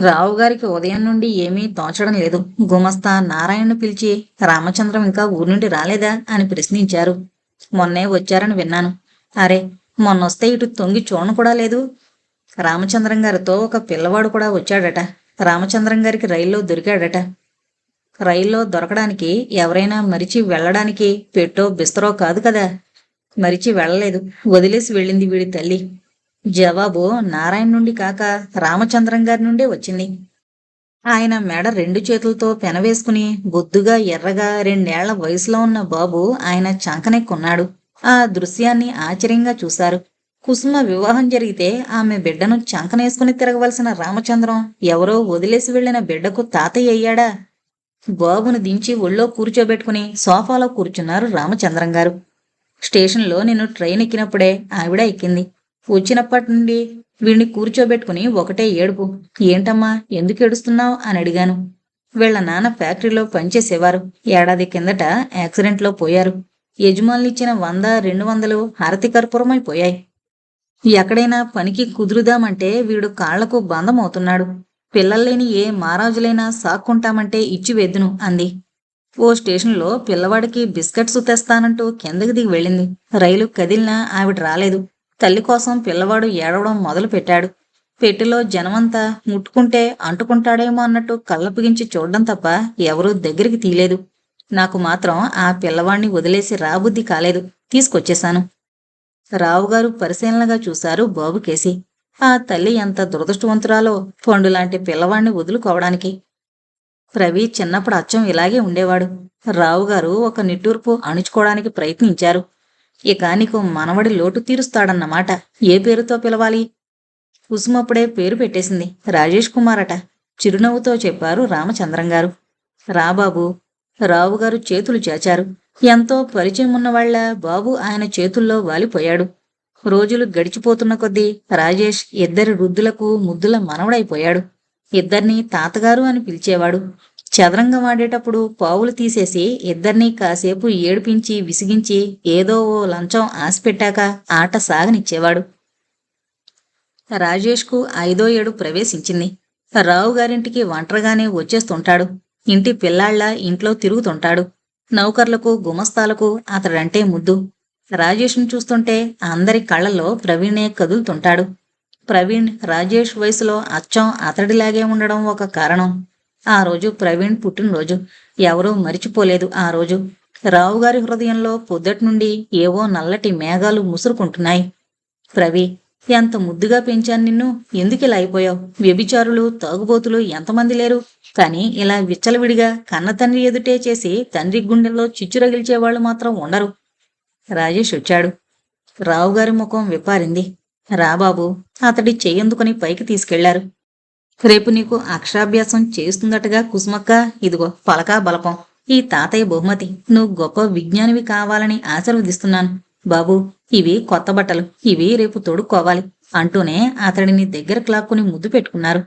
రావుగారికి ఉదయం నుండి ఏమీ తోచడం లేదు. గుమస్తా నారాయణను పిలిచి, రామచంద్రం ఇంకా ఊరి నుండి రాలేదా అని ప్రశ్నించారు. మొన్నే వచ్చారని విన్నాను. అరే, మొన్నొస్తే ఇటు తొంగి చూడను కూడా లేదు. రామచంద్రం గారితో ఒక పిల్లవాడు కూడా వచ్చాడట. రామచంద్రం గారికి రైల్లో దొరికాడట. రైల్లో దొరకడానికి ఎవరైనా మరిచి వెళ్ళడానికి పెట్టో బిస్తరో కాదు కదా. మరిచి వెళ్ళలేదు, వదిలేసి వెళ్ళింది వీడి తల్లి. జవాబు నారాయణ నుండి కాక రామచంద్రం గారి నుండే వచ్చింది. ఆయన మెడ రెండు చేతులతో పెనవేసుకుని బొద్దుగా ఎర్రగా రెండేళ్ల వయసులో ఉన్న బాబు ఆయన చంకనెక్కున్నాడు. ఆ దృశ్యాన్ని ఆశ్చర్యంగా చూశారు. కుసుమ వివాహం జరిగితే ఆమె బిడ్డను చంకనేసుకుని తిరగవలసిన రామచంద్రం ఎవరో వదిలేసి వెళ్లిన బిడ్డకు తాతయ్య అయ్యాడా? బాబును దించి ఒళ్ళో కూర్చోబెట్టుకుని సోఫాలో కూర్చున్నారు రామచంద్రం గారు. స్టేషన్లో నేను ట్రైన్ ఎక్కినప్పుడే ఆవిడ ఎక్కింది. వచ్చినప్పటి నుండి వీణ్ణి కూర్చోబెట్టుకుని ఒకటే ఏడుపు. ఏంటమ్మా, ఎందుకు ఏడుస్తున్నావు అని అడిగాను. వీళ్ల నాన్న ఫ్యాక్టరీలో పనిచేసేవారు. ఏడాది కిందట యాక్సిడెంట్లో పోయారు. యజమానులిచ్చిన 100, 200 హారతి కర్పూరమైపోయాయి. ఎక్కడైనా పనికి కుదురుదామంటే వీడు కాళ్లకు బంధమవుతున్నాడు. పిల్లల్లేని ఏ మహారాజులైనా సాక్కుంటామంటే ఇచ్చి వెద్దును అంది. ఓ స్టేషన్లో పిల్లవాడికి బిస్కెట్స్ తెస్తానంటూ కిందకి దిగి వెళ్ళింది. రైలు కదిలినా ఆవిడ రాలేదు. తల్లి కోసం పిల్లవాడు ఏడవడం మొదలు పెట్టాడు. పెట్టెలో జనమంతా ముట్టుకుంటే అంటుకుంటాడేమో అన్నట్టు కళ్ళపిగించి చూడడం తప్ప ఎవరూ దగ్గరికి తీయలేదు. నాకు మాత్రం ఆ పిల్లవాణ్ణి వదిలేసి రాబుద్ధి కాలేదు. తీసుకొచ్చేశాను. రావుగారు పరిశీలనగా చూశారు బాబుకేసి. ఆ తల్లి ఎంత దురదృష్టవంతురాలో పండులాంటి పిల్లవాణ్ణి వదులుకోవడానికి. రవి చిన్నప్పుడు అచ్చం ఇలాగే ఉండేవాడు. రావుగారు ఒక నిట్టూర్పు అణుచుకోవడానికి ప్రయత్నించారు. ఇక నీకు మనవడి లోటు తీరుస్తాడన్నమాట. ఏ పేరుతో పిలవాలి? కుసుమప్పుడే పేరు పెట్టేసింది. రాజేష్ కుమార్ అట. చిరునవ్వుతో చెప్పారు రామచంద్రం గారు. రాబాబు. రావుగారు చేతులు చాచారు. ఎంతో పరిచయం ఉన్నవాళ్ల బాబు ఆయన చేతుల్లో వాలిపోయాడు. రోజులు గడిచిపోతున్న కొద్దీ రాజేష్ ఇద్దరి వృద్ధులకు ముద్దుల మనవడైపోయాడు. ఇద్దర్నీ తాతగారు అని పిలిచేవాడు. చదరంగం ఆడేటప్పుడు పావులు తీసేసి ఇద్దర్నీ కాసేపు ఏడిపించి విసిగించి ఏదో ఓ లంచం ఆశపెట్టాక ఆట సాగనిచ్చేవాడు. రాజేష్కు 5వ ఏడు ప్రవేశించింది. రావుగారింటికి ఒంటరిగానే వచ్చేస్తుంటాడు. ఇంటి పిల్లాళ్ల ఇంట్లో తిరుగుతుంటాడు. నౌకర్లకు గుమస్తాలకు అతడంటే ముద్దు. రాజేష్ను చూస్తుంటే అందరి కళ్ళల్లో ప్రవీణే కదులుతుంటాడు. ప్రవీణ్ రాజేష్ వయసులో అచ్చం అతడిలాగే ఉండడం ఒక కారణం. ఆ రోజు ప్రవీణ్ పుట్టినరోజు. ఎవరూ మరిచిపోలేదు ఆ రోజు. రావుగారి హృదయంలో పొద్దట్నుండి ఏవో నల్లటి మేఘాలు ముసురుకుంటున్నాయి. ప్రవీ, ఎంత ముద్దుగా పెంచాను నిన్ను, ఎందుకిలా అయిపోయావు? వ్యభిచారులు, తాగుబోతులు ఎంతమంది లేరు? కానీ ఇలా విచ్చలవిడిగా కన్న తండ్రి ఎదుటే చేసి తండ్రి గుండెల్లో చిచ్చురగిల్చేవాళ్లు మాత్రం ఉండరు. రాజేష్ వచ్చాడు. రావుగారి ముఖం విప్పారింది. రాబాబు. అతడి చెయ్యందుకుని పైకి తీసుకెళ్లారు. రేపు నీకు అక్షరాభ్యాసం చేస్తుందటగా కుసుమక్క. ఇదిగో పలకా బలపం. ఈ తాతయ్య బహుమతి. నువ్వు గొప్ప విజ్ఞానివి కావాలని ఆశీర్వదిస్తున్నాను. బాబు, ఇవి కొత్త బట్టలు. ఇవి రేపు తొడుక్కోవాలి అంటూనే అతడిని దగ్గరకు లాక్కుని ముద్దు పెట్టుకున్నారు.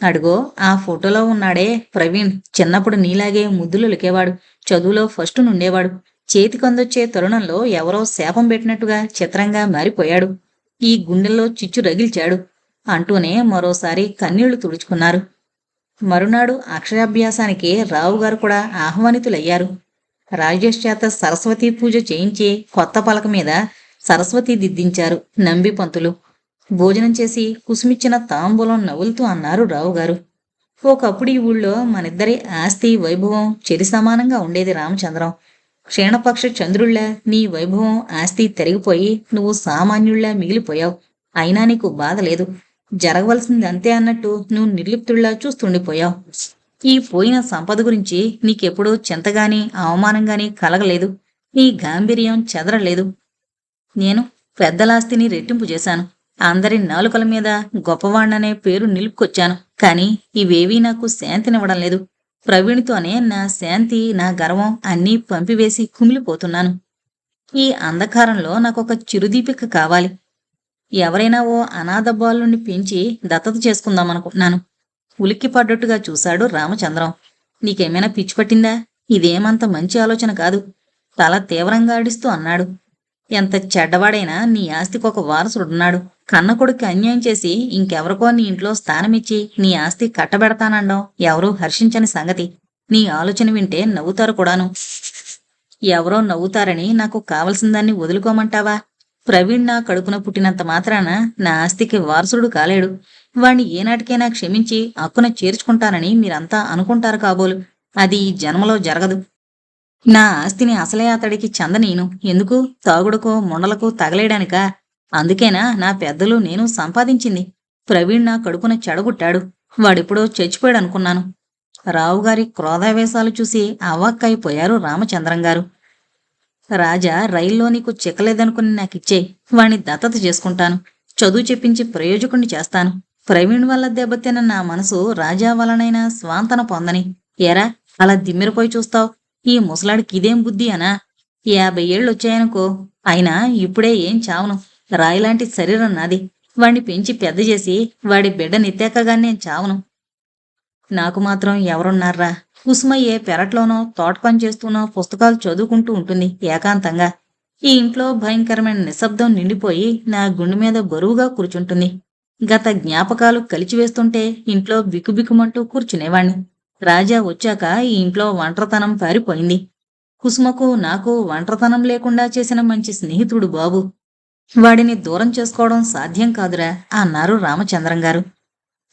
అడుగో ఆ ఫోటోలో ఉన్నాడే ప్రవీణ్. చిన్నప్పుడు నీలాగే ముద్దులు లికేవాడు. చదువులో ఫస్ట్ నుండేవాడు. చేతికందొచ్చే తరుణంలో ఎవరో శాపం పెట్టినట్టుగా చిత్రంగా మారిపోయాడు. ఈ గుండెల్లో చిచ్చు రగిల్చాడు అంటూనే మరోసారి కన్నీళ్లు తుడుచుకున్నారు. మరునాడు అక్షరాభ్యాసానికి రావుగారు కూడా ఆహ్వానితులయ్యారు. రాజేష్ చేత సరస్వతీ పూజ చేయించి కొత్త పలక మీద సరస్వతి దిద్దించారు నంబి పంతులు. భోజనం చేసి కుసుమిచ్చిన తాంబూలం నవ్వులుతూ అన్నారు రావుగారు. ఒకప్పుడు ఈ ఊళ్ళో మనిద్దరి ఆస్తి వైభవం చెరి సమానంగా ఉండేది రామచంద్రం. క్షీణపక్ష చంద్రుళ్లా నీ వైభవం ఆస్తి తిరిగిపోయి నువ్వు సామాన్యుళ్లా మిగిలిపోయావు. అయినా నీకు బాధ లేదు. జరగవలసింది అంతే అన్నట్టు నువ్వు నిర్లిప్తుళ్లా చూస్తుండిపోయావు. ఈ పోయిన సంపద గురించి నీకెప్పుడూ చింతగాని అవమానంగాని కలగలేదు. నీ గాంభీర్యం చెదరలేదు. నేను పెద్దలాస్తిని రెట్టింపు చేశాను. అందరి నాలుకల మీద గొప్పవాణ్ణనే పేరు నిలుపుకొచ్చాను. కానీ ఇవేవీ నాకు శాంతినివ్వడం లేదు. ప్రవీణ్తోనే నా శాంతి, నా గర్వం అన్నీ పంపివేసి కుమిలిపోతున్నాను. ఈ అంధకారంలో నాకొక చిరుదీపిక కావాలి. ఎవరైనా ఓ అనాథ బాలుని పెంచి దత్తత చేసుకుందామనుకుంటున్నాను. ఉలిక్కి పడ్డట్టుగా చూశాడు రామచంద్రం. నీకేమైనా పిచ్చి పట్టిందా? ఇదేమంత మంచి ఆలోచన కాదు. తల తీవ్రంగా ఆడిస్తూ అన్నాడు. ఎంత చెడ్డవాడైనా నీ ఆస్తికొక వారసుడున్నాడు. కన్న కొడుక్కి అన్యాయం చేసి ఇంకెవరికో నీ ఇంట్లో స్థానమిచ్చి నీ ఆస్తి కట్టబెడతానండం ఎవరూ హర్షించని సంగతి. నీ ఆలోచన వింటే నవ్వుతారు కూడాను. ఎవరో నవ్వుతారని నాకు కావలసిందాన్ని వదులుకోమంటావా? ప్రవీణ్ నా కడుపున పుట్టినంత మాత్రాన నా ఆస్తికి వారసుడు కాలేడు. వాణ్ణి ఏనాటికైనా క్షమించి హక్కున చేర్చుకుంటానని మీరంతా అనుకుంటారు కాబోలు. అది ఈ జన్మలో జరగదు. నా ఆస్తిని అసలే అతడికి చెందనీను. ఎందుకు? తాగుడుకో ముండలకు తగలేయడానికా? అందుకేనా నా పెద్దలు నేను సంపాదించింది. ప్రవీణ్ నా కడుపున చెడగొట్టాడు. వాడెప్పుడో చచ్చిపోయాడనుకున్నాను. రావుగారి క్రోధావేశాలు చూసి అవాక్కైపోయారు రామచంద్రం గారు. రాజా రైల్లో నీకు చిక్కలేదనుకుని నాకిచ్చే. వాణ్ణి దత్తత చేసుకుంటాను. చదువు చెప్పించి ప్రయోజకుణ్ణి చేస్తాను. ప్రవీణ్ వల్ల దెబ్బతిన్న నా మనసు రాజా వలనైనా స్వాంతన పొందని. ఏరా అలా దిమ్మెరపోయి చూస్తావు? ఈ ముసలాడికి ఇదేం బుద్ధి అనా? 50 ఏళ్ళొచ్చాయనుకో. అయినా ఇప్పుడే ఏం చావను. రాయిలాంటి శరీరం నాది. వాణ్ణి పెంచి పెద్ద చేసి వాడి బిడ్డనెత్తాకగాని నేను చావను. నాకు మాత్రం ఎవరున్నారా? కుసుమయ్యే పెరట్లోనో తోట పని చేస్తూనో పుస్తకాలు చదువుకుంటూ ఉంటుంది ఏకాంతంగా. ఈ ఇంట్లో భయంకరమైన నిశ్శబ్దం నిండిపోయి నా గుండె మీద బరువుగా కూర్చుంటుంది. గత జ్ఞాపకాలు కలిచివేస్తుంటే ఇంట్లో బిక్కుబిక్కుమంటూ కూర్చునేవాణ్ణి. రాజా వచ్చాక ఈ ఇంట్లో ఒంటరితనం పారిపోయింది. కుసుమకు నాకు ఒంటరితనం లేకుండా చేసిన మంచి స్నేహితుడు బాబు. వాడిని దూరం చేసుకోవడం సాధ్యం కాదురా అన్నారు రామచంద్రం గారు.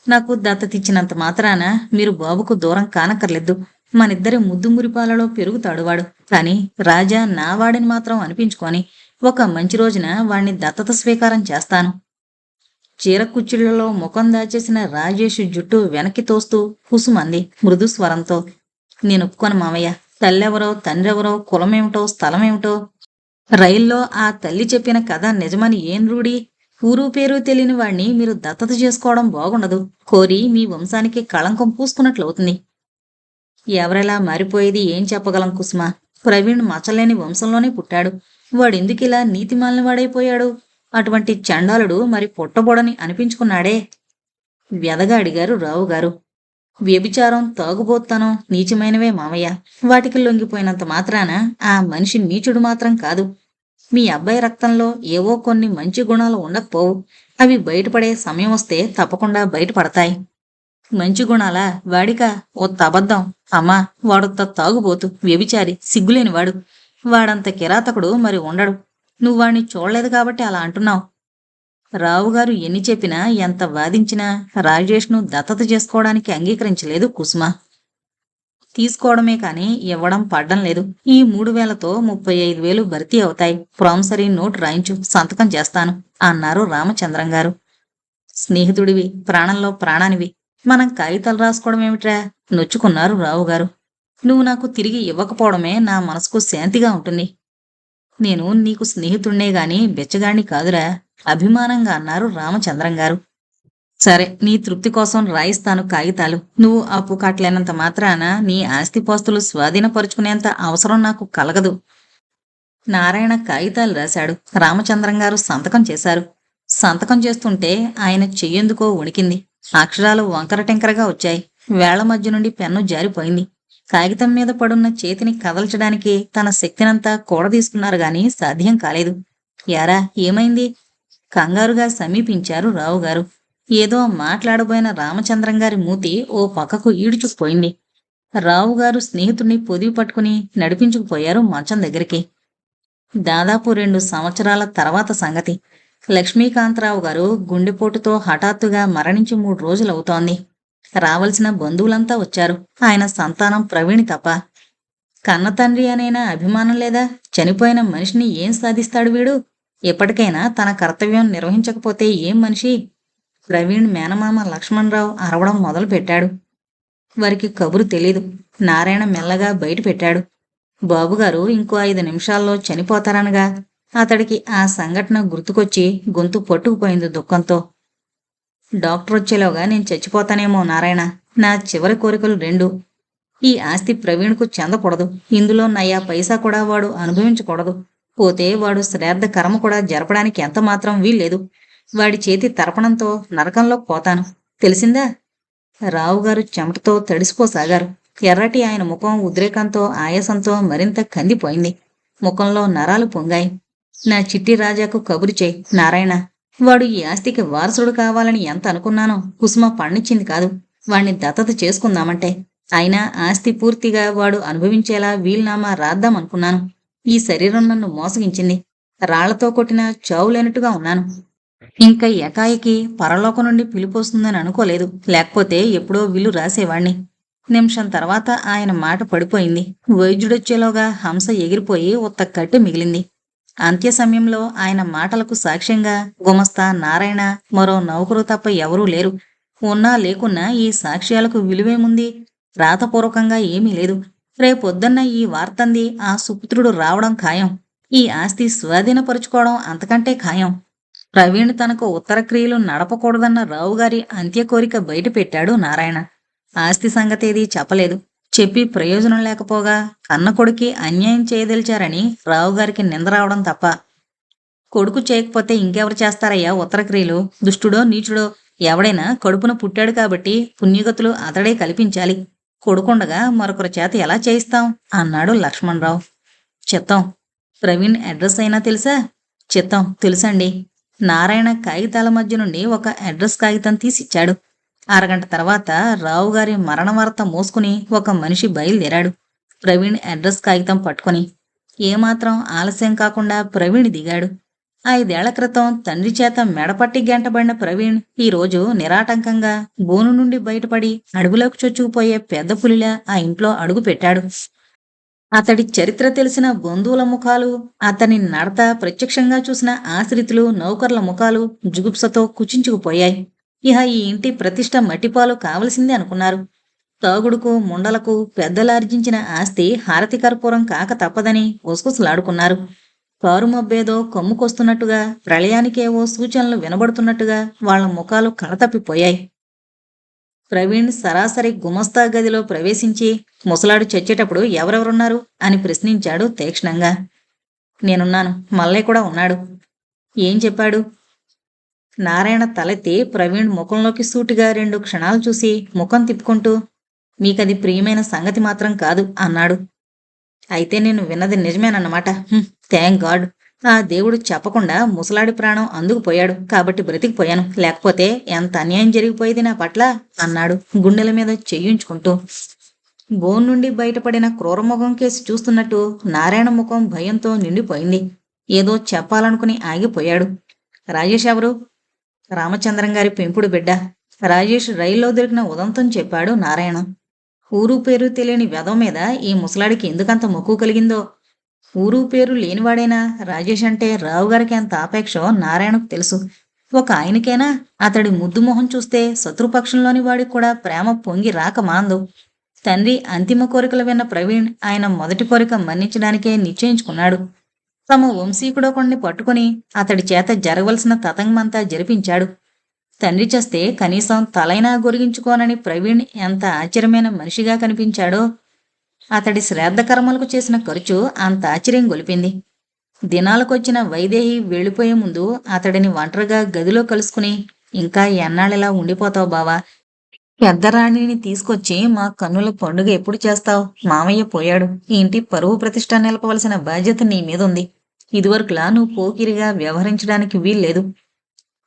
నాకు దత్తతిచ్చినంత మాత్రాన మీరు బాబుకు దూరం కానక్కర్లేదు. మనిద్దరి ముద్దు మురిపాలలో పెరుగుతాడు వాడు. కాని రాజా నా వాడిని మాత్రం అనిపించుకొని ఒక మంచి రోజున వాణ్ణి దత్తత స్వీకారం చేస్తాను. చీరకుచ్చిళ్లలో ముఖం దాచేసిన రాజేష్ జుట్టు వెనక్కి తోస్తూ కుసుమంది మృదు స్వరంతో. నేనొప్పుకోను మావయ్య. తల్లెవరో తండ్రెవరో కులమేమిటో స్థలమేమిటో. రైల్లో ఆ తల్లి చెప్పిన కథ నిజమని ఏం రూఢి? ఊరు పేరు తెలియని వాణ్ణి మీరు దత్తత చేసుకోవడం బాగుండదు. కోరి మీ వంశానికి కళంకం పూసుకున్నట్లవుతుంది. ఎవరెలా మారిపోయేది ఏం చెప్పగలం కుసుమ? ప్రవీణ్ మచ్చలేని వంశంలోనే పుట్టాడు. వాడెందుకిలా నీతిమాలిన వాడైపోయాడు? అటువంటి చండాలుడు మరి పుట్టబోడని అనిపించుకున్నాడే. వ్యధగా అడిగారు రావుగారు. వ్యభిచారం తాగుబోత్తనం నీచమైనవే మామయ్య. వాటికి లొంగిపోయినంత మాత్రాన ఆ మనిషి నీచుడు మాత్రం కాదు. మీ అబ్బాయి రక్తంలో ఏవో కొన్ని మంచి గుణాలు ఉండకపోవు. అవి బయటపడే సమయం వస్తే తప్పకుండా బయటపడతాయి. మంచి గుణాలా? వాడికా? ఓ తబద్దం. అమ్మా, వాడొత్త తాగుబోతు, వ్యభిచారి, సిగ్గులేనివాడు. వాడంత కిరాతకుడు మరి ఉండడు. నువ్వు వాణ్ణి చూడలేదు కాబట్టి అలా అంటున్నావు. రావుగారు ఎన్ని చెప్పినా ఎంత వాదించినా రాజేష్ను దత్తత చేసుకోవడానికి అంగీకరించలేదు కుసుమ. తీసుకోవడమే కాని ఇవ్వడం పడ్డం లేదు. ఈ 3,000తో 35,000 భర్తీ అవుతాయి. ప్రామిసరీ నోట్ రాయించు, సంతకం చేస్తాను అన్నారు రామచంద్రం గారు. స్నేహితుడివి, ప్రాణంలో ప్రాణానివి. మనం కాగితాలు రాసుకోవడం ఏమిట్రా? నొచ్చుకున్నారు రావుగారు. నువ్వు నాకు తిరిగి ఇవ్వకపోవడమే నా మనసుకు శాంతిగా ఉంటుంది. నేను నీకు స్నేహితుణ్ణే గాని బెచ్చగాణ్ణి కాదురా, అభిమానంగా అన్నారు రామచంద్రం గారు. సరే, నీ తృప్తి కోసం రాయిస్తాను కాగితాలు. నువ్వు అప్పు కట్టలేనంత మాత్రాన నీ ఆస్తిపాస్తులు స్వాధీనపరుచుకునేంత అవసరం నాకు కలగదు. నారాయణ కాగితాలు రాశాడు. రామచంద్రం గారు సంతకం చేశారు. సంతకం చేస్తుంటే ఆయన చెయ్యెందుకో వణికింది. అక్షరాలు వంకరటెంకరగా వచ్చాయి. వేళ్ల మధ్య నుండి పెన్ను జారిపోయింది. కాగితం మీద పడున్న చేతిని కదల్చడానికి తన శక్తినంతా కూడదీసుకున్నారు గాని సాధ్యం కాలేదు. యారా, ఏమైంది? కంగారుగా సమీపించారు రావుగారు. ఏదో మాట్లాడబోయిన రామచంద్రం గారి మూతి ఓ పక్కకు ఈడుచుకుపోయింది. రావుగారు స్నేహితుడిని పొదివి పట్టుకుని నడిపించుకుపోయారు మంచం దగ్గరికి. దాదాపు 2 సంవత్సరాల తర్వాత సంగతి. లక్ష్మీకాంతరావు గారు గుండెపోటుతో హఠాత్తుగా మరణించి 3 రోజులవుతోంది. రావలసిన బంధువులంతా వచ్చారు. ఆయన సంతానం ప్రవీణి తప్ప. కన్న తండ్రి అనేనా అభిమానం లేదా? చనిపోయిన మనిషిని ఏం సాధిస్తాడు వీడు? ఎప్పటికైనా తన కర్తవ్యం నిర్వహించకపోతే ఏం మనిషి? ప్రవీణ్ మేనమామ లక్ష్మణరావు అరవడం మొదలు పెట్టాడు. వారికి కబురు తెలీదు. నారాయణ మెల్లగా బయట పెట్టాడు. బాబుగారు ఇంకో 5 నిమిషాల్లో చనిపోతారనగా అతడికి ఆ సంఘటన గుర్తుకొచ్చి గొంతు పట్టుకుపోయింది దుఃఖంతో. డాక్టర్ వచ్చేలోగా నేను చచ్చిపోతానేమో నారాయణ. నా చివరి కోరికలు 2. ఈ ఆస్తి ప్రవీణ్కు చెందకూడదు. ఇందులో నయ్యా పైసా కూడా వాడు అనుభవించకూడదు. పోతే వాడు శ్రాద్ధ కర్మ కూడా జరపడానికి ఎంత మాత్రం వీల్లేదు. వాడి చేతి తర్పణంతో నరకంలో పోతాను. తెలిసిందా? రావుగారు చెమటతో తడిసిపోసాగారు. ఎర్రటి ఆయన ముఖం ఉద్రేకంతో ఆయాసంతో మరింత కందిపోయింది. ముఖంలో నరాలు పొంగాయి. నా చిట్టి రాజాకు కబురు చేయి నారాయణ. వాడు ఈ ఆస్తికి వారసుడు కావాలని ఎంత అనుకున్నానో కుసుమ పణ్ణిచ్చింది కాదు. వాణ్ణి దత్తత చేసుకుందామంటే. అయినా ఆస్తి పూర్తిగా వాడు అనుభవించేలా వీలునామా రాద్దామనుకున్నాను. ఈ శరీరం నన్ను మోసగించింది. రాళ్లతో కొట్టిన చావులేనట్టుగా ఉన్నాను. ఇంకా ఎకాయికి పరలోకం నుండి పిలిపొస్తుందని అనుకోలేదు. లేకపోతే ఎప్పుడో విల్లు రాసేవాణ్ణి. నిమిషం తర్వాత ఆయన మాట పడిపోయింది. వైద్యుడొచ్చేలోగా హంస ఎగిరిపోయి ఉత్త కట్టి మిగిలింది. అంత్య సమయంలో ఆయన మాటలకు సాక్ష్యంగా గుమస్తా నారాయణ, మరో నౌకరు తప్ప ఎవరూ లేరు. ఉన్నా లేకున్నా ఈ సాక్ష్యాలకు విలువేముంది? రాతపూర్వకంగా ఏమీ లేదు. రేపొద్దన్న ఈ వార్తంది ఆ సుపుత్రుడు రావడం ఖాయం. ఈ ఆస్తి స్వాధీనపరుచుకోవడం అంతకంటే ఖాయం. ప్రవీణ్ తనకు ఉత్తర క్రియలు నడపకూడదన్న రావుగారి అంత్యకోరిక బయట పెట్టాడు నారాయణ. ఆస్తి సంగతేదీ చెప్పలేదు. చెప్పి ప్రయోజనం లేకపోగా కన్న కొడుకి అన్యాయం చేయదలిచారని రావుగారికి నింద రావడం తప్ప. కొడుకు చేయకపోతే ఇంకెవరు చేస్తారయ్యా ఉత్తర క్రియలు? దుష్టుడో నీచుడో ఎవడైనా కడుపున పుట్టాడు కాబట్టి పుణ్యగతులు అతడే కల్పించాలి. కొడుకుండగా మరొకరి చేత ఎలా చేయిస్తాం అన్నాడు లక్ష్మణరావు. చిత్తం. ప్రవీణ్ అడ్రస్ అయినా తెలుసా? చిత్తం తెలుసండి. నారాయణ కాగితాల మధ్య నుండి ఒక అడ్రస్ కాగితం తీసిచ్చాడు. అరగంట తర్వాత రావుగారి మరణ వార్త మోసుకుని ఒక మనిషి బయలుదేరాడు. ప్రవీణ్ అడ్రస్ కాగితం పట్టుకుని. ఏమాత్రం ఆలస్యం కాకుండా ప్రవీణ్ దిగాడు. 5 ఏళ్ల క్రితం తండ్రి చేత మెడపట్టి గంటబడిన ప్రవీణ్ ఈరోజు నిరాటంకంగా బోను నుండి బయటపడి అడవిలోకి చొచ్చుకుపోయే పెద్ద పులిలా ఆ ఇంట్లో అడుగు పెట్టాడు. అతడి చరిత్ర తెలిసిన బంధువుల ముఖాలు, అతని నడత ప్రత్యక్షంగా చూసిన ఆశ్రితులు, నౌకర్ల ముఖాలు జుగుప్సతో కుచించుకుపోయాయి. ఇహ ఈ ఇంటి ప్రతిష్ట మట్టిపాలు కావలసిందే అనుకున్నారు. తాగుడుకు, ముండలకు పెద్దలార్జించిన ఆస్తి హారతి కర్పూరం కాక తప్పదని ఒసుకుసలాడుకున్నారు. కారుమబ్బేదో కమ్ముకొస్తున్నట్టుగా, ప్రళయానికేవో సూచనలు వినబడుతున్నట్టుగా వాళ్ల ముఖాలు కళతప్పిపోయాయి. ప్రవీణ్ సరాసరి గుమస్తా గదిలో ప్రవేశించి ముసలాడు చచ్చేటప్పుడు ఎవరెవరున్నారు అని ప్రశ్నించాడు తీక్షణంగా. నేనున్నాను, మల్లయ్య కూడా ఉన్నాడు. ఏం చెప్పాడు? నారాయణ తలెత్తి ప్రవీణ్ ముఖంలోకి సూటిగా 2 క్షణాలు చూసి ముఖం తిప్పుకుంటూ, మీకది ప్రియమైన సంగతి మాత్రం కాదు అన్నాడు. అయితే నేను విన్నది నిజమేనన్నమాట. Thank God. ఆ దేవుడు చెప్పకుండా ముసలాడి ప్రాణం అందుకుపోయాడు కాబట్టి బ్రతికిపోయాను. లేకపోతే ఎంత అన్యాయం జరిగిపోయేది నా పట్ల అన్నాడు గుండెల మీద చెయ్యించుకుంటూ. బోన్ నుండి బయటపడిన క్రూరముఖం కేసి చూస్తున్నట్టు నారాయణ ముఖం భయంతో నిండిపోయింది. ఏదో చెప్పాలనుకుని ఆగిపోయాడు. రాజేష్ ఎవరు? రామచంద్రం గారి పెంపుడు బిడ్డ. రాజేష్ రైల్లో దొరికిన ఉదంతం చెప్పాడు నారాయణ. ఊరు పేరు తెలియని వెధవ మీద ఈ ముసలాడికి ఎందుకంత మక్కువ కలిగిందో. ఊరు పేరు లేనివాడైనా రాజేష్ అంటే రావుగారికి ఎంత ఆపేక్షో నారాయణకు తెలుసు. ఒక ఆయనకేనా? అతడి ముద్దు మొహం చూస్తే శత్రుపక్షంలోని వాడికి కూడా ప్రేమ పొంగి రాక మాందు. తండ్రి అంతిమ కోరికలు విన్న ప్రవీణ్ ఆయన మొదటి కోరిక మన్నించడానికే నిశ్చయించుకున్నాడు. తమ వంశీకుడొకడిని పట్టుకుని అతడి చేత జరగవలసిన తతంగమంతా జరిపించాడు. తండ్రి చేస్తే కనీసం తలైనా గొరిగించుకోనని ప్రవీణ్ ఎంత ఆశ్చర్యమైన మనిషిగా కనిపించాడో. అతడి శ్రాద్ధకర్మలకు చేసిన ఖర్చు అంత ఆశ్చర్యం గొలిపింది. దినాలకొచ్చిన వైదేహి వెళ్ళిపోయే ముందు అతడిని ఒంటరిగా గదిలో కలుసుకుని, ఇంకా ఎన్నాళ్ళెలా ఉండిపోతావు బావా? పెద్దరాణిని తీసుకొచ్చి మా కన్నుల పండుగ ఎప్పుడు చేస్తావు? మామయ్య పోయాడు. ఈ ఇంటి పరువు ప్రతిష్ట నిలపవలసిన బాధ్యత నీ మీదుంది. ఇదివరకులా నువ్వు పోకిరిగా వ్యవహరించడానికి వీల్లేదు.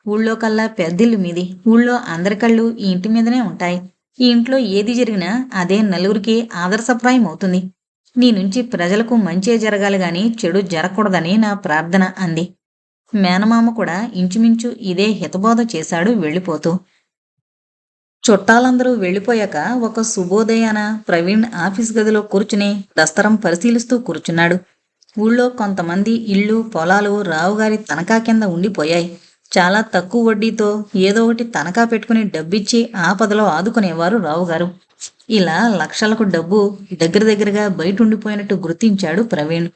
ఊళ్ళో కల్లా పెద్దిల్లు మీది. ఊళ్ళో అందరి కళ్ళు ఈ ఇంటి మీదనే ఉంటాయి. ఈ ఇంట్లో ఏది జరిగినా అదే నలుగురికి ఆదర్శప్రాయం అవుతుంది. నీ నుంచి ప్రజలకు మంచే జరగాలి గాని చెడు జరగకూడదని నా ప్రార్థన అంది. మేనమామ కూడా ఇంచుమించు ఇదే హితబోధ చేశాడు వెళ్ళిపోతూ. చుట్టాలందరూ వెళ్ళిపోయాక ఒక శుభోదయాన ప్రవీణ్ ఆఫీస్ గదిలో కూర్చుని దస్తరం పరిశీలిస్తూ కూర్చున్నాడు. ఊళ్ళో కొంతమంది ఇళ్ళు, పొలాలు రావుగారి తనఖా కింద ఉండిపోయాయి. చాలా తక్కువ వడ్డీతో ఏదో ఒకటి తనఖా పెట్టుకుని డబ్బిచ్చి ఆపదలో ఆదుకునేవారు రావుగారు. ఇలా లక్షలకు డబ్బు దగ్గరగా బయట ఉండిపోయినట్టు గుర్తించాడు ప్రవీణ్.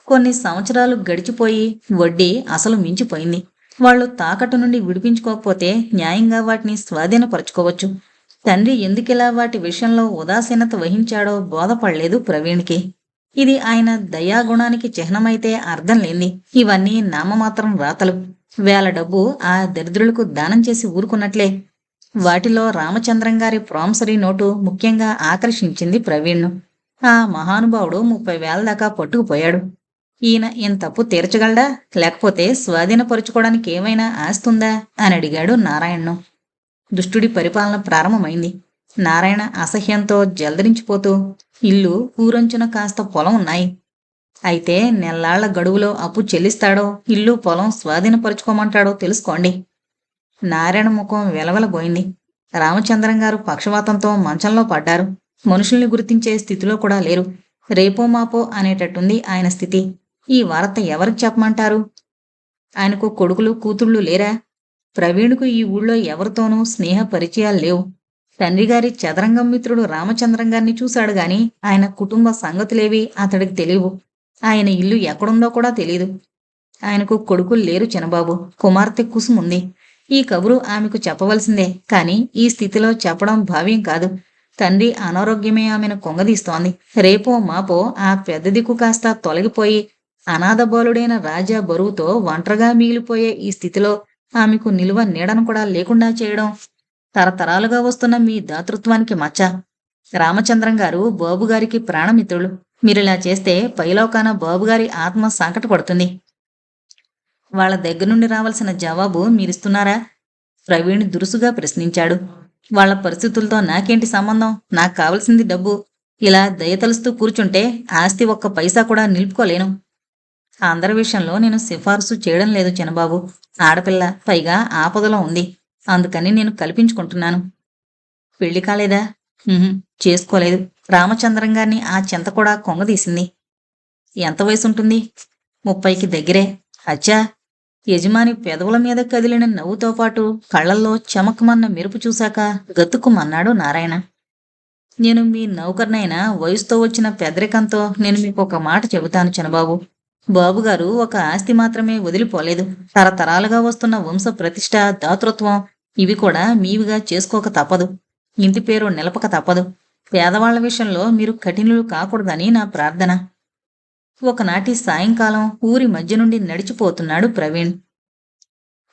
కొన్ని సంవత్సరాలు గడిచిపోయి వడ్డీ అసలు మించిపోయింది. వాళ్ళు తాకట్టు నుండి విడిపించుకోకపోతే న్యాయంగా వాటిని స్వాధీనపరచుకోవచ్చు. తండ్రి ఎందుకిలా వాటి విషయంలో ఉదాసీనత వహించాడో బోధపడలేదు ప్రవీణ్కి. ఇది ఆయన దయాగుణానికి చిహ్నమైతే అర్థం లేంది. ఇవన్నీ నామమాత్రం రాతలు. వేల డబ్బు ఆ దరిద్రులకు దానం చేసి ఊరుకున్నట్లే. వాటిలో రామచంద్రం గారి ప్రామిసరీ నోటు ముఖ్యంగా ఆకర్షించింది ప్రవీణ్ను. ఆ మహానుభావుడు 30,000 దాకా పట్టుకుపోయాడు. ఈయన ఇంతప్పు తీర్చగలడా, లేకపోతే స్వాధీనపరుచుకోవడానికి ఏమైనా ఆస్తుందా అని అడిగాడు నారాయణను. దుష్టుడి పరిపాలన ప్రారంభమైంది. నారాయణ అసహ్యంతో జలదరించిపోతూ, ఇల్లు, ఊరంచున కాస్త పొలం ఉన్నాయి. అయితే నెల్లాళ్ల గడువులో అప్పు చెల్లిస్తాడో, ఇల్లు పొలం స్వాధీనపరుచుకోమంటాడో తెలుసుకోండి. నారాయణ ముఖం వెలవెలబోయింది. రామచంద్రం గారు పక్షవాతంతో మంచంలో పడ్డారు. మనుషుల్ని గుర్తించే స్థితిలో కూడా లేరు. రేపో మాపో అనేటట్టుంది ఆయన స్థితి. ఈ వార్త ఎవరికి చెప్పమంటారు? ఆయనకు కొడుకులు కూతుళ్ళు లేరా? ప్రవీణ్కు ఈ ఊళ్ళో ఎవరితోనూ స్నేహ పరిచయాలు లేవు. తండ్రిగారి చదరంగం మిత్రుడు రామచంద్రం గారిని చూశాడు గాని ఆయన కుటుంబ సంగతులేవి అతడికి తెలియవు. ఆయన ఇల్లు ఎక్కడుందో కూడా తెలీదు. ఆయనకు కొడుకులు లేరు చిన్నబాబు. కుమార్తె కుసుముంది. ఈ కబురు ఆమెకు చెప్పవలసిందే, కాని ఈ స్థితిలో చెప్పడం భావ్యం కాదు. తండ్రి అనారోగ్యమే ఆమెను కొంగదీస్తోంది. రేపో మాపో ఆ పెద్ద దిక్కు కాస్త తొలగిపోయి అనాథ బాలుడైన రాజా బరువుతో ఒంటరిగా మిగిలిపోయే ఈ స్థితిలో ఆమెకు నిలువ నీడను కూడా లేకుండా చేయడం తరతరాలుగా వస్తున్న మీ దాతృత్వానికి మచ్చ. రామచంద్రం గారు బాబుగారికి ప్రాణమిత్రులు. మీరిలా చేస్తే పైలోకాన బాబుగారి ఆత్మ సంకటపడుతుంది. వాళ్ళ దగ్గర నుండి రావాల్సిన జవాబు మీరిస్తున్నారా? ప్రవీణ్ దురుసుగా ప్రశ్నించాడు. వాళ్ళ పరిస్థితులతో నాకేంటి సంబంధం? నాకు కావలసింది డబ్బు. ఇలా దయతలుస్తూ కూర్చుంటే ఆస్తి ఒక్క పైసా కూడా నిలుపుకోలేను. అందరి విషయంలో నేను సిఫార్సు చేయడం లేదు చిన్నబాబు. ఆడపిల్ల, పైగా ఆపదలో ఉంది. అందుకని నేను కల్పించుకుంటున్నాను. పెళ్లి కాలేదా? చేసుకోలేదు. రామచంద్రం గారిని ఆ చింత కూడా కొంగదీసింది. ఎంత వయసు ఉంటుంది? 30కి దగ్గరే. అచ్చా! యజమాని పెదవుల మీద కదిలిన నవ్వుతో పాటు కళ్లల్లో చెమకమన్న మెరుపు చూశాక గతుక్కుమన్నాడు నారాయణ. నేను మీ నౌకర్నైనా వయసుతో వచ్చిన పెదరికంతో నేను మీకు ఒక మాట చెబుతాను చిన్నబాబు. బాబుగారు ఒక ఆస్తి మాత్రమే వదిలిపోలేదు. తరతరాలుగా వస్తున్న వంశ ప్రతిష్ట, దాతృత్వం ఇవి కూడా మీవిగా చేసుకోక తప్పదు. ఇంటి పేరు నిలపక తప్పదు. పేదవాళ్ల విషయంలో మీరు కఠినులు కాకూడదని నా ప్రార్థన. ఒకనాటి సాయంకాలం ఊరి మధ్య నుండి నడిచిపోతున్నాడు ప్రవీణ్.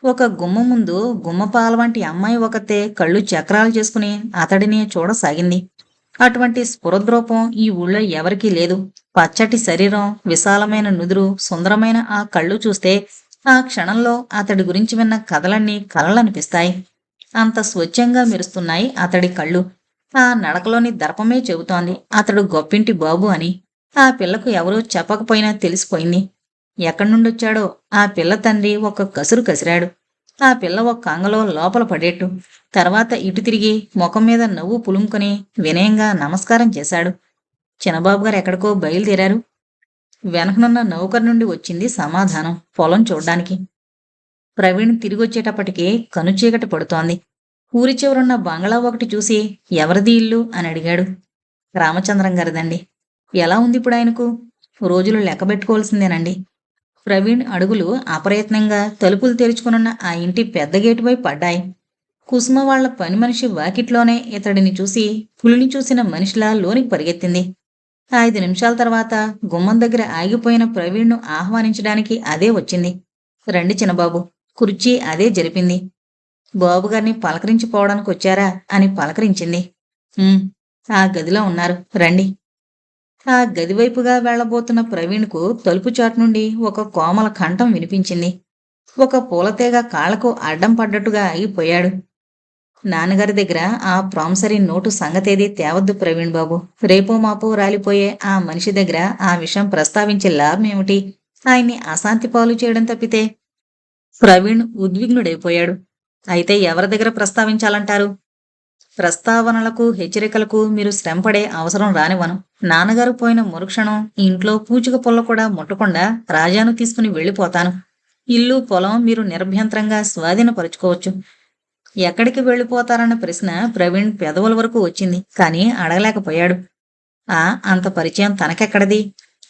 ఒక గుమ్మ ముందు గుమ్మపాల వంటి అమ్మాయి ఒకతే కళ్ళు చక్రాలు చేసుకుని అతడినే చూడసాగింది. అటువంటి స్ఫురద్రూపం ఈ ఊళ్ళో ఎవరికీ లేదు. పచ్చటి శరీరం, విశాలమైన నుదురు, సుందరమైన ఆ కళ్ళు చూస్తే ఆ క్షణంలో అతడి గురించి విన్న కథలన్నీ కలలనిపిస్తాయి. అంత స్వచ్ఛంగా మెరుస్తున్నాయి అతడి కళ్ళు. ఆ నడకలోని దర్పమే చెబుతోంది అతడు గొప్పింటి బాబు అని. ఆ పిల్లకు ఎవరూ చెప్పకపోయినా తెలిసిపోయింది. ఎక్కడి నుండొచ్చాడో ఆ పిల్ల తండ్రి ఒక కసురు కసిరాడు. ఆ పిల్ల ఒక్క అంగలో లోపల పడేట్టు. తర్వాత ఇటు తిరిగి ముఖం మీద నవ్వు పులుముకొని వినయంగా నమస్కారం చేశాడు. చిన్నబాబు గారు ఎక్కడికో బయలుదేరారు. వెనకనున్న నౌకర్ నుండి వచ్చింది సమాధానం. పొలం చూడ్డానికి. ప్రవీణ్ తిరిగొచ్చేటప్పటికి కనుచీకటి పడుతోంది. ఊరి చివరున్న బంగ్లా ఒకటి చూసి ఎవరిది ఇల్లు అని అడిగాడు. రామచంద్రం గారిదండి. ఎలా ఉంది ఇప్పుడు ఆయనకు? రోజులు లెక్కబెట్టుకోవాల్సిందేనండి. ప్రవీణ్ అడుగులు అప్రయత్నంగా తలుపులు తెరుచుకునున్న ఆ ఇంటి పెద్ద గేటుపై పడ్డాయి. కుసుమ వాళ్ల పని మనిషి వాకిట్లోనే ఇతడిని చూసి పులిని చూసిన మనిషిలా లోనికి పరిగెత్తింది. 5 నిమిషాల తర్వాత గుమ్మం దగ్గర ఆగిపోయిన ప్రవీణ్ను ఆహ్వానించడానికి అదే వచ్చింది. రండి చిన్నబాబు. కుర్చీ అదే జరిపింది. బాబుగారిని పలకరించిపోవడానికి వచ్చారా అని పలకరించింది. ఆ గదిలో ఉన్నారు, రండి. ఆ గదివైపుగా వెళ్లబోతున్న ప్రవీణ్కు తలుపు చాటు నుండి ఒక కోమల కంఠం వినిపించింది. ఒక పూలతీగ కాళ్లకు అడ్డం పడ్డట్టుగా ఆగిపోయాడు. నాన్నగారి దగ్గర ఆ ప్రామిసరీ నోటు సంగతేదీ తేవద్దు ప్రవీణ్ బాబు. రేపో మాపో రాలిపోయే ఆ మనిషి దగ్గర ఆ విషయం ప్రస్తావించే లాభం ఏమిటి? ఆయన్ని అశాంతి పాలు చేయడం తప్పితే. ప్రవీణ్ ఉద్విగ్నుడైపోయాడు. అయితే ఎవరి దగ్గర ప్రస్తావించాలంటారు? ప్రస్తావనలకు, హెచ్చరికలకు మీరు శ్రమపడే అవసరం రానివ్వను. నాన్నగారు పోయిన మరుక్షణం ఇంట్లో పూచిక పుల్ల కూడా ముట్టకుండా రాజాను తీసుకుని వెళ్ళిపోతాను. ఇల్లు, పొలం మీరు నిర్భ్యంతరంగా స్వాధీనపరుచుకోవచ్చు. ఎక్కడికి వెళ్ళిపోతారన్న ప్రశ్న ప్రవీణ్ పెదవుల వరకు వచ్చింది, కానీ అడగలేకపోయాడు. అంత పరిచయం తనకెక్కడది?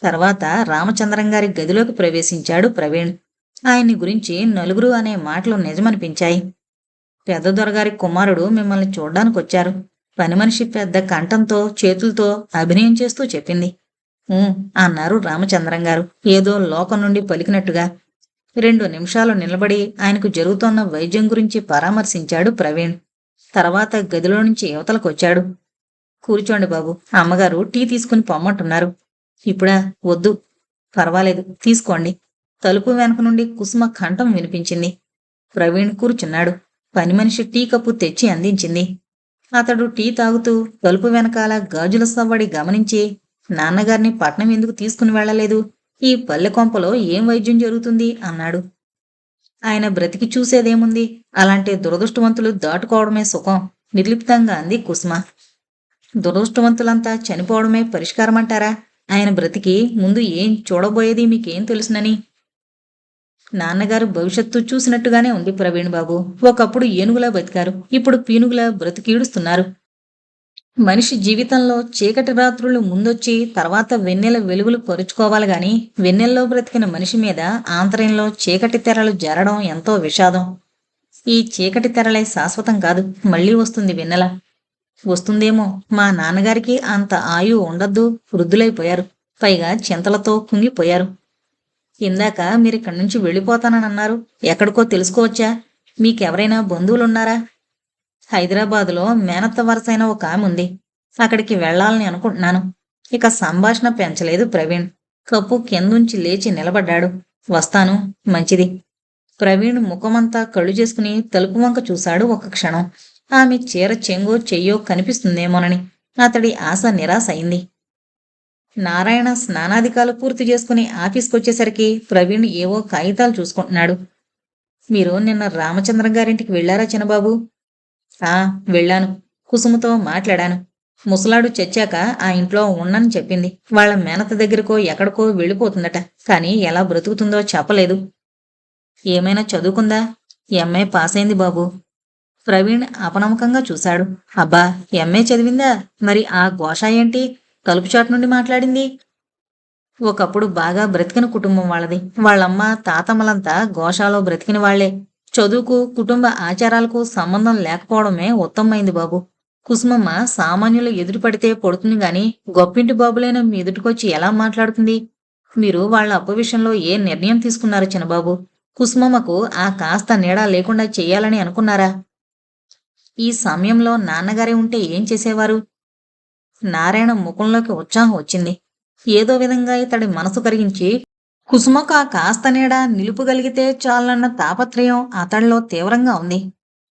తర్వాత రామచంద్రం గారి గదిలోకి ప్రవేశించాడు ప్రవీణ్. ఆయన్ని గురించి నలుగురు అనే మాటలు నిజమనిపించాయి. పెద్ద దొరగారి కుమారుడు మిమ్మల్ని చూడ్డానికొచ్చారు. పని మనిషి పెద్ద కంఠంతో, చేతులతో అభినయం చేస్తూ చెప్పింది. అన్నారు రామచంద్రం గారు ఏదో లోకం నుండి పలికినట్టుగా. 2 నిమిషాలు నిలబడి ఆయనకు జరుగుతోన్న వైద్యం గురించి పరామర్శించాడు ప్రవీణ్. తర్వాత గదిలో నుంచి యువతలకొచ్చాడు. కూర్చోండి బాబు, అమ్మగారు టీ తీసుకుని పొమ్మంటున్నారు. ఇప్పుడా? వద్దు. పర్వాలేదు, తీసుకోండి. తలుపు వెనక నుండి కుసుమ కంఠం వినిపించింది. ప్రవీణ్ కూర్చున్నాడు. పని మనిషి టీ కప్పు తెచ్చి అందించింది. అతడు టీ తాగుతూ తలుపు వెనకాల గాజుల సవ్వడి గమనించి, నాన్నగారిని పట్నం ఎందుకు తీసుకుని వెళ్లలేదు? ఈ పల్లె కొంపలో ఏం వైద్యం జరుగుతుంది అన్నాడు. ఆయన బ్రతికి చూసేదేముంది? అలాంటి దురదృష్టవంతులు దాటుకోవడమే సుఖం, నిర్లిప్తంగా అంది కుసుమ. దురదృష్టవంతులంతా చనిపోవడమే పరిష్కారమంటారా? ఆయన బ్రతికి ముందు ఏం చూడబోయేది మీకేం తెలుసునని? నాన్నగారు భవిష్యత్తు చూసినట్టుగానే ఉంది ప్రవీణ్ బాబు. ఒకప్పుడు ఏనుగులా బతికారు, ఇప్పుడు పీనుగులా బ్రతికీడుస్తున్నారు. మనిషి జీవితంలో చీకటి రాత్రులు ముందొచ్చి తర్వాత వెన్నెల వెలుగులు పరుచుకోవాలి గాని, వెన్నెల్లో బ్రతికిన మనిషి మీద ఆంతర్యంలో చీకటి తెరలు జారడం ఎంతో విషాదం. ఈ చీకటి తెరలే శాశ్వతం కాదు, మళ్లీ వస్తుంది వెన్నెల. వస్తుందేమో. మా నాన్నగారికి అంత ఆయువు ఉండద్దు, వృద్ధులైపోయారు. పైగా చింతలతో కుంగిపోయారు. ఇందాక మీరిక్కడి నుంచి వెళ్ళిపోతానన్నారు. ఎక్కడికో తెలుసుకోవచ్చా? మీకెవరైనా బంధువులున్నారా? హైదరాబాదులో మేనత్త వరసైన ఒక ఆమె ఉంది. అక్కడికి వెళ్లాలని అనుకుంటున్నాను. ఇక సంభాషణ పెంచలేదు ప్రవీణ్. కప్పు కిందుంచి లేచి నిలబడ్డాడు. వస్తాను. మంచిది. ప్రవీణ్ ముఖమంతా కళ్ళు చేసుకుని తలుపు వంక చూశాడు ఒక క్షణం. ఆమె చీర చెంగో చెయ్యో కనిపిస్తుందేమోనని అతడి ఆశ నిరాశ అయింది. నారాయణ స్నానాధికాలు పూర్తి చేసుకుని ఆఫీస్కొచ్చేసరికి ప్రవీణ్ ఏవో కాగితాలు చూసుకుంటున్నాడు. మీరు నిన్న రామచంద్రం గారింటికి వెళ్లారా చిన్నబాబు? వెళ్ళాను. కుసుమతో మాట్లాడాను. ముసలాడు చచ్చాక ఆ ఇంట్లో ఉన్నని చెప్పింది. వాళ్ళ మేనత దగ్గరకో ఎక్కడికో వెళ్ళిపోతుందట. కానీ ఎలా బ్రతుకుతుందో చెప్పలేదు. ఏమైనా చదువుకుందా? ఎంఏ పాస్ అయింది బాబు. ప్రవీణ్ అపనమ్మకంగా చూశాడు. అబ్బా, ఎంఏ చదివిందా? మరి ఆ ఘోష ఏంటి? తలుపుచాటు నుండి మాట్లాడింది. ఒకప్పుడు బాగా బ్రతికిన కుటుంబం వాళ్ళది. వాళ్ళమ్మ తాతమ్మలంతా ఘోషాలో బ్రతికిన వాళ్లే. చదువుకు కుటుంబ ఆచారాలకు సంబంధం లేకపోవడమే ఉత్తమమైంది బాబు. కుసుమమ్మ సామాన్యులు ఎదురుపడితే పడుతుంది గాని గొప్పింటి బాబులైన మీ ఎదుటికొచ్చి ఎలా మాట్లాడుతుంది? మీరు వాళ్ళ అప్పు విషయంలో ఏ నిర్ణయం తీసుకున్నారు చిన్నబాబు? కుసుమమ్మకు ఆ కాస్త నీడా లేకుండా చెయ్యాలని అనుకున్నారా? ఈ సమయంలో నాన్నగారే ఉంటే ఏం చేసేవారు? నారాయణ ముఖంలోకి ఉత్సాహం వచ్చింది. ఏదో విధంగా ఇతడి మనసు కరిగించి కుసుమకు ఆ కాస్త నీడ నిలుపుగలిగితే చాలన్న తాపత్రయం అతడిలో తీవ్రంగా ఉంది.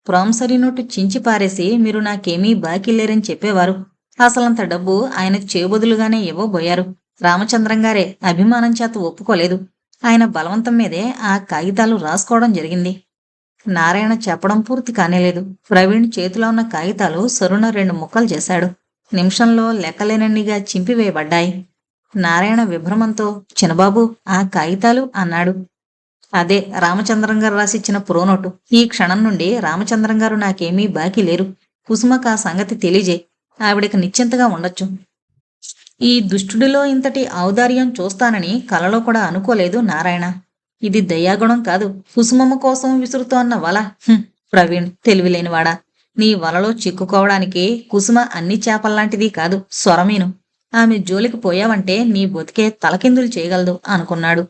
ప్రామిసరీ నోటు చించి పారేసి మీరు నాకేమీ బాకీ లేరని చెప్పేవారు. అసలంత డబ్బు ఆయన చేబదులుగానే ఇవ్వబోయారు. రామచంద్రం గారే అభిమానం చేత ఒప్పుకోలేదు. ఆయన బలవంతం మీదే ఆ కాగితాలు రాసుకోవడం జరిగింది. నారాయణ చెప్పడం పూర్తి కానేలేదు. ప్రవీణ్ చేతిలో ఉన్న కాగితాలు సరున 2 ముక్కలు చేశాడు. నిమిషంలో లెక్కలేనన్నిగా చింపివేయబడ్డాయి. నారాయణ విభ్రమంతో, చిన్నబాబు, ఆ కాగితాలు అన్నాడు. అదే రామచంద్రం గారు రాసిచ్చిన ప్రోనోటు. ఈ క్షణం నుండి రామచంద్రం గారు నాకేమీ బాకీ లేరు. కుసుమకు ఆ సంగతి తెలియజే. ఆవిడకి నిశ్చింతగా ఉండొచ్చు. ఈ దుష్టుడిలో ఇంతటి ఔదార్యం చూస్తానని కలలో కూడా అనుకోలేదు నారాయణ. ఇది దయాగుణం కాదు, కుసుమమ్మ కోసం విసురుతోన్న వల. ప్రవీణ్ తెలివిలేనివాడా, నీ వలలో చిక్కుకోవడానికి కుసుమ అన్ని చేపల్లాంటిది కాదు, స్వరమీను. ఆమె జోలికి పోయావంటే నీ బతికే తలకిందులు చేయగలదు అనుకున్నాడు.